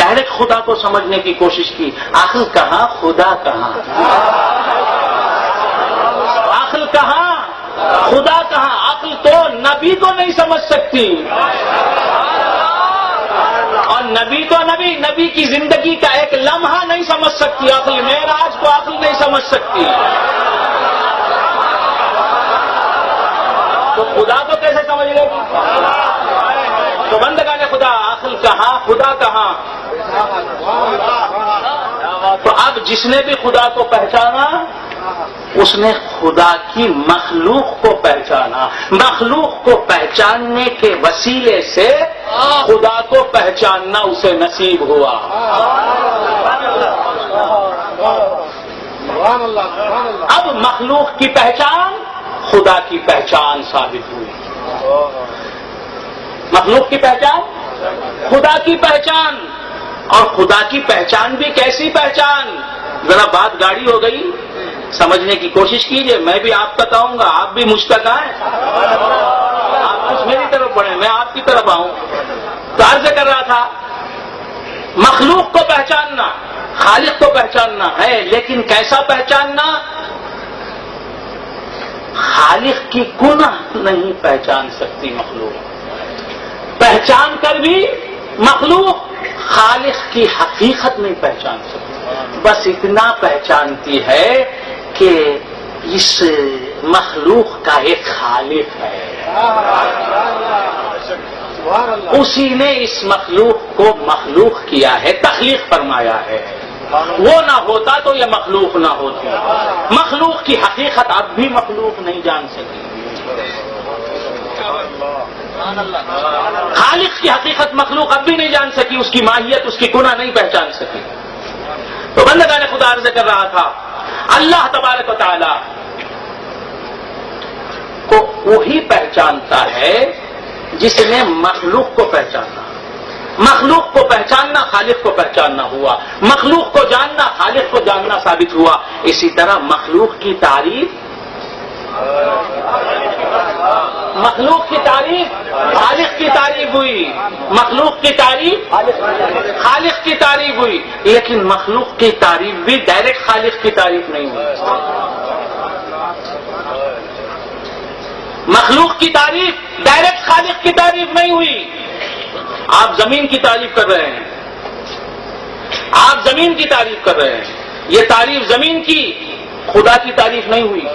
Direct خدا کو سمجھنے کی کوشش کی. عقل کہاں خدا کہاں, عقل کہاں خدا کہاں. عقل تو نبی کو نہیں سمجھ سکتی, اور نبی تو نبی کی زندگی کا ایک لمحہ نہیں سمجھ سکتی. عقل معراج کو عقل نہیں سمجھ سکتی, تو خدا کو کیسے سمجھ لے گی؟ تو بندگان خدا, عقل کہاں خدا کہاں. تو اب جس نے بھی خدا کو پہچانا اس نے خدا کی مخلوق کو پہچانا. مخلوق کو پہچاننے کے وسیلے سے خدا کو پہچاننا اسے نصیب ہوا. اب مخلوق کی پہچان خدا کی پہچان ثابت ہوئی. مخلوق کی پہچان خدا کی پہچان, اور خدا کی پہچان بھی کیسی پہچان. ذرا بات گاڑی ہو گئی, سمجھنے کی کوشش کیجئے. میں بھی آپ تک آؤں گا, آپ بھی مجھ تک آئیں. آپ کچھ میری طرف بڑھیں, میں آپ کی طرف آؤں. تو عرض کر رہا تھا, مخلوق کو پہچاننا خالق کو پہچاننا ہے, لیکن کیسا پہچاننا؟ خالق کی گناہ نہیں پہچان سکتی مخلوق. پہچان کر بھی مخلوق خالق کی حقیقت نہیں پہچان سکتی. بس اتنا پہچانتی ہے کہ اس مخلوق کا ایک خالق ہے, اسی نے اس مخلوق کو مخلوق کیا ہے, تخلیق فرمایا ہے. وہ نہ ہوتا تو یہ مخلوق نہ ہوتی. مخلوق کی حقیقت اب بھی مخلوق نہیں جان سکی. خالق کی حقیقت مخلوق اب بھی نہیں جان سکی, اس کی ماہیت اس کی گناہ نہیں پہچان سکی. تو بندگان خدا عرض کر رہا تھا, اللہ تبارک و تعالی کو وہی پہچانتا ہے جس نے مخلوق کو پہچانا. مخلوق کو پہچاننا خالق کو پہچاننا ہوا, مخلوق کو جاننا خالق کو جاننا ثابت ہوا. اسی طرح مخلوق کی تعریف خالق کی تعریف ہوئی, مخلوق کی تعریف خالق کی تعریف ہوئی, لیکن مخلوق کی تعریف بھی ڈائریکٹ خالق کی تعریف نہیں ہوئی. مخلوق کی تعریف ڈائریکٹ خالق کی تعریف نہیں ہوئی. آپ زمین کی تعریف کر رہے ہیں, آپ زمین کی تعریف کر رہے ہیں, یہ تعریف زمین کی خدا کی تعریف نہیں ہوئی.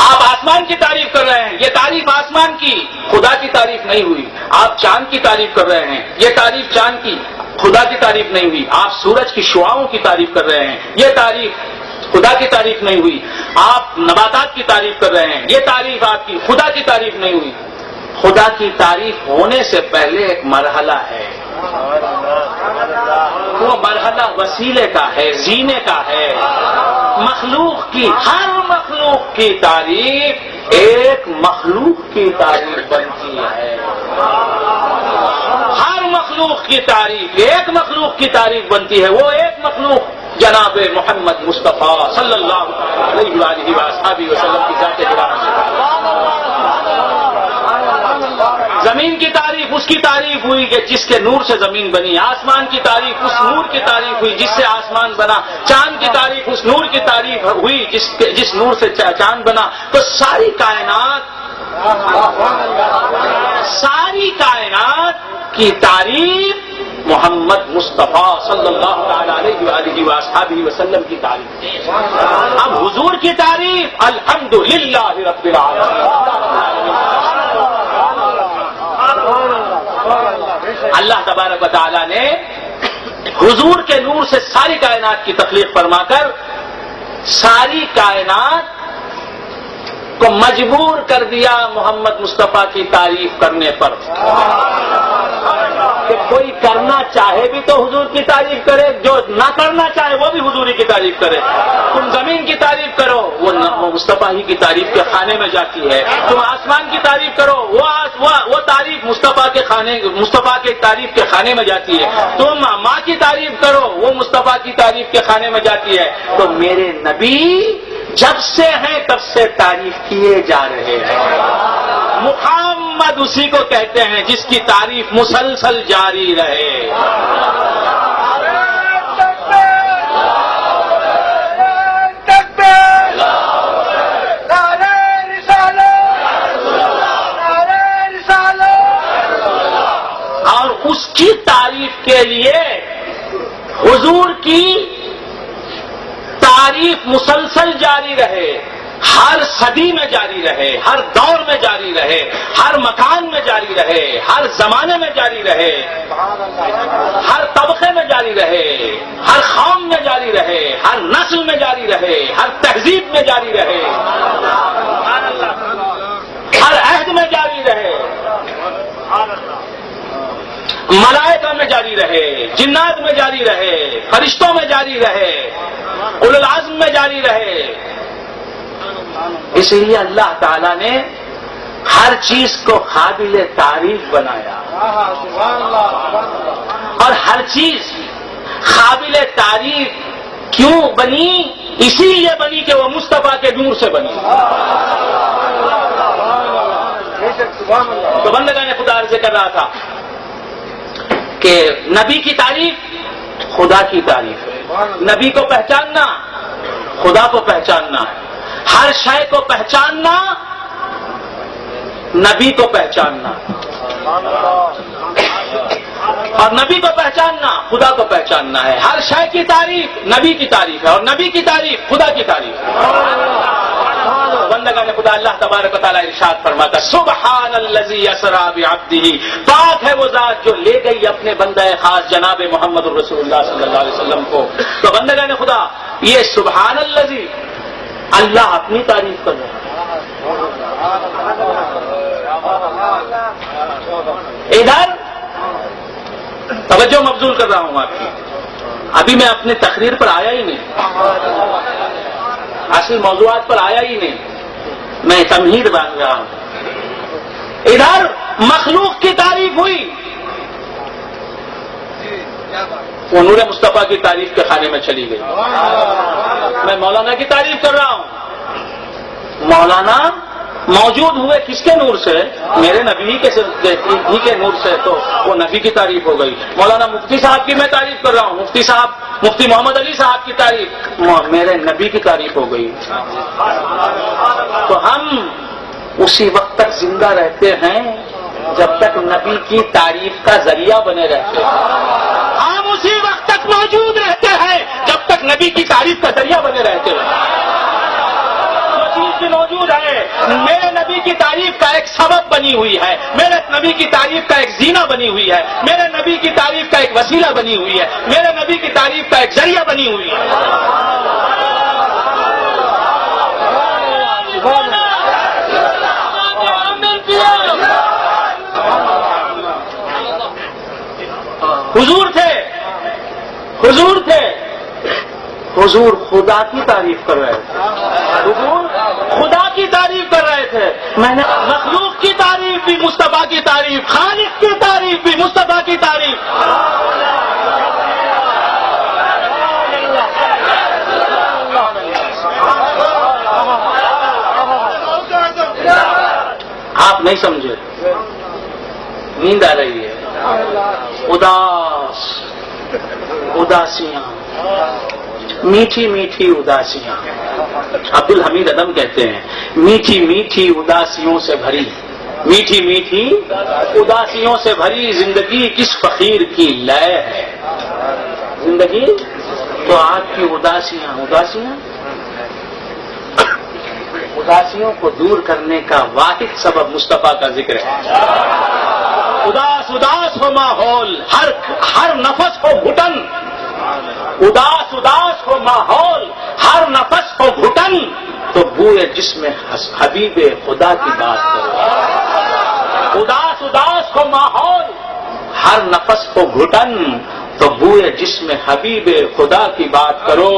آپ آسمان کی تعریف کر رہے ہیں, یہ تعریف آسمان کی خدا کی تعریف نہیں ہوئی. آپ چاند کی تعریف کر رہے ہیں, یہ تعریف چاند کی خدا کی تعریف نہیں ہوئی. آپ سورج کی شعاؤں کی تعریف کر رہے ہیں, یہ تعریف خدا کی تعریف نہیں ہوئی. آپ نباتات کی تعریف کر رہے ہیں, یہ تعریف آپ کی خدا کی تعریف نہیں ہوئی. خدا کی تعریف ہونے سے پہلے ایک مرحلہ ہے, وہ مرحلہ وسیلے کا ہے, زینے کا ہے. مخلوق کی ہر مخلوق کی تعریف ایک مخلوق کی تعریف بنتی ہے. ہر مخلوق کی تعریف ایک مخلوق کی تعریف بنتی ہے. وہ ایک مخلوق جناب محمد مصطفیٰ صلی اللہ علیہ وآلہ وسلم کی ذات گرامی. زمین کی تعریف اس کی تعریف ہوئی کہ جس کے نور سے زمین بنی. آسمان کی تعریف اس نور کی تعریف ہوئی جس سے آسمان بنا. چاند کی تعریف اس نور کی تعریف ہوئی جس نور سے چاند بنا. تو ساری کائنات کی تعریف محمد مصطفیٰ صلی اللہ علیہ وآلہ وآلہ وسلم کی تعریف. اب حضور کی تعریف الحمدللہ رب العالمین. اللہ تبارک و تعالیٰ نے حضور کے نور سے ساری کائنات کی تخلیق فرما کر ساری کائنات کو مجبور کر دیا محمد مصطفیٰ کی تعریف کرنے پر. کہ کوئی کرنا چاہے بھی تو حضور کی تعریف کرے, جو نہ کرنا چاہے وہ بھی حضوری کی تعریف کرے. تم زمین کی تعریف کرو وہ مصطفیٰ ہی کی تعریف کے خانے میں جاتی ہے. تم آسمان کی تعریف کرو وہ تعریف مصطفیٰ کے تعریف کے خانے میں جاتی ہے. تم ماں کی تعریف کرو وہ مصطفیٰ کی تعریف کے خانے میں جاتی ہے. تو میرے نبی جب سے ہیں تب سے تعریف کیے جا رہے ہیں. محمد اسی کو کہتے ہیں جس کی تعریف مسلسل جاری رہے. اور اس کی تعریف کے لیے حضور کی تعریف مسلسل جاری رہے، ہر صدی میں جاری رہے، ہر دور میں جاری رہے، ہر مکان میں جاری رہے، ہر زمانے میں جاری رہے، ہر طبقے میں جاری رہے، ہر قوم میں جاری رہے، ہر نسل میں جاری رہے، ہر تہذیب میں جاری رہے، ہر عہد میں جاری رہے، ملائکہ میں جاری رہے، جنات میں جاری رہے، فرشتوں میں جاری رہے، اولو العزم میں جاری رہے. اس لیے اللہ تعالیٰ نے ہر چیز کو قابل تعریف بنایا، اور ہر چیز قابل تعریف کیوں بنی؟ اسی لیے بنی کہ وہ مصطفیٰ کے نور سے بنی. تو بندگان خدا عرض کر رہا تھا کہ نبی کی تعریف خدا کی تعریف ہے. نبی کو پہچاننا خدا کو پہچاننا ہے. ہر شے کو پہچاننا نبی کو پہچاننا، اور نبی کو پہچاننا خدا کو پہچاننا ہے. ہر شے کی تعریف نبی کی تعریف ہے، اور نبی کی تعریف خدا کی تعریف ہے. بندگان خدا اللہ تبارک و تعالیٰ ارشاد فرماتا سبحان الذی اسری بعبدہ، پاک ہے وہ ذات جو لے گئی اپنے بندہ خاص جناب محمد الرسول اللہ صلی اللہ علیہ وسلم کو. تو بندگان خدا یہ سبحان الذی، اللہ اپنی تعریف کر رہا ہے. ادھر توجہ مبذول کر رہا ہوں آپ کی، ابھی میں اپنی تقریر پر آیا ہی نہیں، اصل موضوعات پر آیا ہی نہیں، میں تمہید باندھ رہا ہوں. ادھر مخلوق کی تعریف ہوئی، وہ نور مصطفیٰ کی تعریف کے خانے میں چلی گئی. میں مولانا کی تعریف کر رہا ہوں. مولانا موجود ہوئے کس کے نور سے؟ میرے نبی کے نور سے، تو وہ نبی کی تعریف ہو گئی. مولانا مفتی صاحب کی میں تعریف کر رہا ہوں، مفتی محمد علی صاحب کی تعریف، میرے نبی کی تعریف ہو گئی. تو ہم اسی وقت تک زندہ رہتے ہیں جب تک نبی کی تعریف کا ذریعہ بنے رہتے ہیں. ہم اسی وقت تک موجود رہتے ہیں جب تک نبی کی تعریف کا ذریعہ بنے رہتے ہیں. جو چیز بھی موجود ہے میرے نبی کی تعریف کا ایک سبب بنی ہوئی ہے، میرے نبی کی تعریف کا ایک زینہ بنی ہوئی ہے، میرے نبی کی تعریف کا ایک وسیلہ بنی ہوئی ہے، میرے نبی کی تعریف کا ایک ذریعہ بنی ہوئی ہے. حضور خدا کی تعریف کر رہے تھے، حضور خدا کی تعریف کر رہے تھے. میں نے مخلوق کی تعریف بھی مصطفیٰ کی تعریف، خالق کی تعریف بھی مصطفیٰ کی تعریف. آپ نہیں سمجھے، نیند آ رہی ہے. اداسیاں، میٹھی میٹھی اداسیاں. عبد الحمید ادم کہتے ہیں میٹھی میٹھی اداسیوں سے بھری، میٹھی میٹھی اداسیوں سے بھری زندگی کس فقیر کی لے ہے. زندگی تو آپ کی اداسیوں کو دور کرنے کا واحد سبب مصطفیٰ کا ذکر ہے. اداس ہو ماحول، ہر نفس ہو گھٹن، اداس ہو ماحول، ہر نفس ہو گھٹن، تو بوئے جسم حبیب خدا کی بات کرو. اداس ہو ماحول، ہر نفس ہو گھٹن، تو بوئے جسم حبیب خدا کی بات کرو.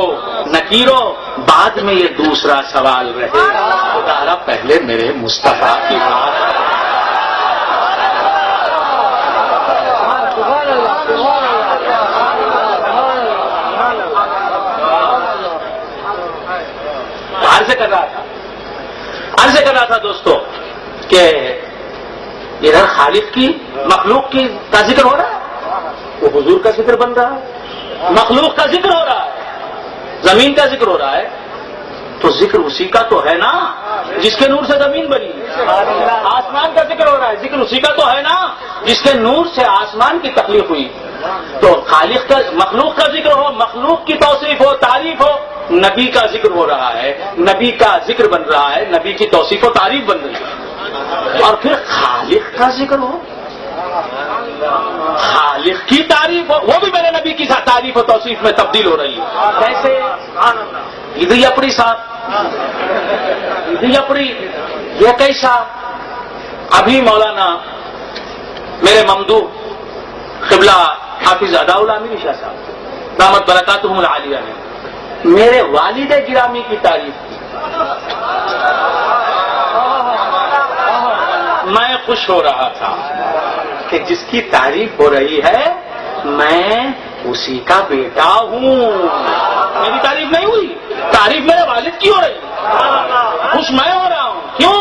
نکیرو بعد میں یہ دوسرا سوال رہے، خدا پہلے میرے مصطفیٰ کی بات کرو. عرض کر رہا تھا دوستو کہ ادھر خالق کی مخلوق کی کا ذکر ہو رہا ہے، وہ حضور کا ذکر بن رہا ہے، مخلوق کا ذکر ہو رہا ہے، زمین کا ذکر ہو رہا ہے، تو ذکر اسی کا تو ہے نا جس کے نور سے زمین بنی، آسمان کا ذکر ہو رہا ہے، ذکر اسی کا تو ہے نا جس کے نور سے آسمان کی تخلیق ہوئی. تو خالق کا مخلوق کا ذکر ہو، مخلوق کی توصیف ہو، تعریف ہو، نبی کا ذکر ہو رہا ہے، نبی کا ذکر بن رہا ہے، نبی کی توصیف و تعریف بن رہی ہے. اور پھر خالق کا ذکر ہو، خالق کی تعریف ہو، وہ بھی میرے نبی کی تعریف و توصیف میں تبدیل ہو رہی ہے. کیسے؟ ادھر اپنی ساتھ ادھر اپنی یہ کیسا؟ ابھی مولانا میرے ممدوح قبلہ حافظ عطاءاللہ امینی شاہ صاحب دامت برکاتہم العالیہ نے میرے والد گرامی کی تعریف کی. میں خوش ہو رہا تھا کہ جس کی تعریف ہو رہی ہے میں اسی کا بیٹا ہوں. میری تعریف نہیں ہوئی، تعریف میرے والد کی ہو رہی ہے، خوش میں ہو رہا ہوں. کیوں؟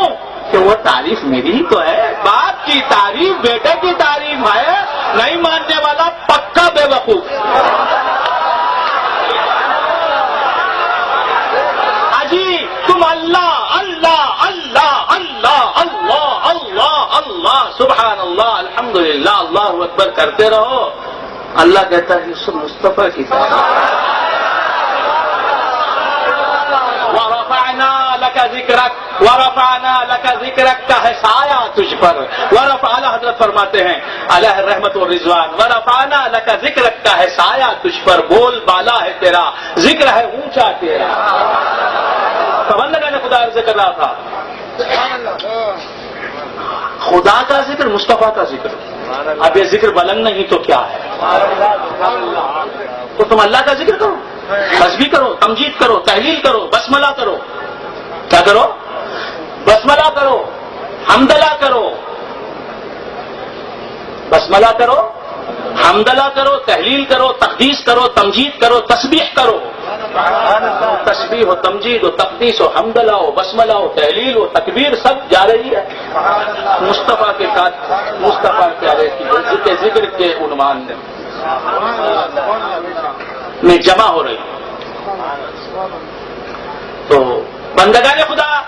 کہ وہ تعریف میری ہی تو ہے. باپ کی تعریف بیٹے کی تعریف ہے، نہیں ماننے والا پکا بے وقوف. اجی تم اللہ اللہ اللہ اللہ اللہ اللہ اللہ سبحان اللہ الحمدللہ اللہ اکبر کرتے رہو. اللہ کہتا ہے یوسف مصطفیٰ کی تعریف. وَرَفَعْنَا لَكَ ذِكْرَكَ وَرَفَعْنَا لَكَ ذِكْرَكَ کا ہے سایہ تجھ پر. ورفعنا حضرت فرماتے ہیں علیہ الرحمت والرضوان، وَرَفَعْنَا لَكَ ذِكْرَكَ کا ہے سایہ تجھ پر، بول بالا ہے تیرا، ذکر ہے اونچا تیرا. سمجھ لگا نے خدا عرض کر رہا تھا خدا کا ذکر، مصطفیٰ کا ذکر. اب یہ ذکر بلند نہیں تو کیا ہے؟ تو تم اللہ کا ذکر کرو، تسبیح کرو، تمجید کرو، تحلیل کرو، بسملہ کرو. کیا کرو؟ بسملہ کرو، حمدلہ کرو، بسملہ کرو، حمدلہ کرو، تحلیل کرو، تقدیس کرو، تمجید کرو، تسبیح کرو. تسبیح ہو، تمجید ہو، تقدیس ہو، حمدلہ ہو، بسملہ ہو، تحلیل ہو، تکبیر سب جا رہی ہے مصطفیٰ کے ساتھ. مصطفیٰ کے ذکر کے عنوان میں جمع ہو رہی. تو بندگان خدا